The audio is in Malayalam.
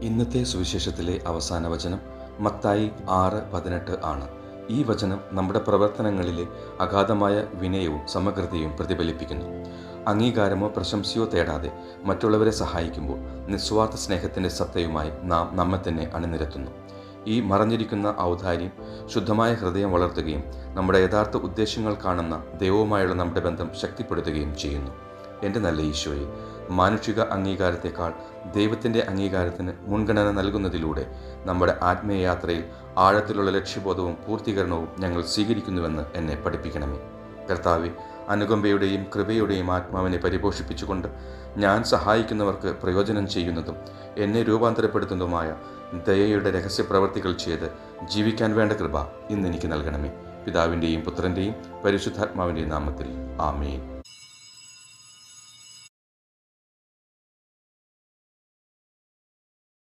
ഇന്നത്തെ സുവിശേഷത്തിലെ അവസാന വചനം മത്തായി 6:18 ആണ്. ഈ വചനം നമ്മുടെ പ്രവർത്തനങ്ങളിലെ അഗാധമായ വിനയവും സമഗ്രതയും പ്രതിഫലിപ്പിക്കുന്നു. അംഗീകാരമോ പ്രശംസയോ തേടാതെ മറ്റുള്ളവരെ സഹായിക്കുമ്പോൾ നിസ്വാർത്ഥ സ്നേഹത്തിൻ്റെ സത്തയുമായി നാം നമ്മെ തന്നെ അണിനിരത്തുന്നു. ഈ മറഞ്ഞിരിക്കുന്ന ഔദാര്യം ശുദ്ധമായ ഹൃദയം വളർത്തുകയും നമ്മുടെ യഥാർത്ഥ ഉദ്ദേശങ്ങൾ കാണുന്ന ദൈവവുമായുള്ള നമ്മുടെ ബന്ധം ശക്തിപ്പെടുത്തുകയും ചെയ്യുന്നു. എൻ്റെ നല്ല ഈശോയെ, മാനുഷിക അംഗീകാരത്തെക്കാൾ ദൈവത്തിൻ്റെ അംഗീകാരത്തിന് മുൻഗണന നൽകുന്നതിലൂടെ നമ്മുടെ ആത്മീയയാത്രയിൽ ആഴത്തിലുള്ള ലക്ഷ്യബോധവും പൂർത്തീകരണവും ഞങ്ങൾ സ്വീകരിക്കുന്നുവെന്ന് എന്നെ പഠിപ്പിക്കണമേ. കർത്താവെ, അനുകമ്പയുടെയും കൃപയുടെയും ആത്മാവിനെ പരിപോഷിപ്പിച്ചുകൊണ്ട് ഞാൻ സഹായിക്കുന്നവർക്ക് പ്രയോജനം ചെയ്യുന്നതും എന്നെ രൂപാന്തരപ്പെടുത്തുന്നതുമായ ദയയുടെ രഹസ്യപ്രവർത്തികൾ ചെയ്ത് ജീവിക്കാൻ വേണ്ട കൃപ ഇന്ന് എനിക്ക് നൽകണമേ. പിതാവിൻ്റെയും പുത്രൻ്റെയും പരിശുദ്ധാത്മാവിൻ്റെയും നാമത്തിൽ ആമേൻ.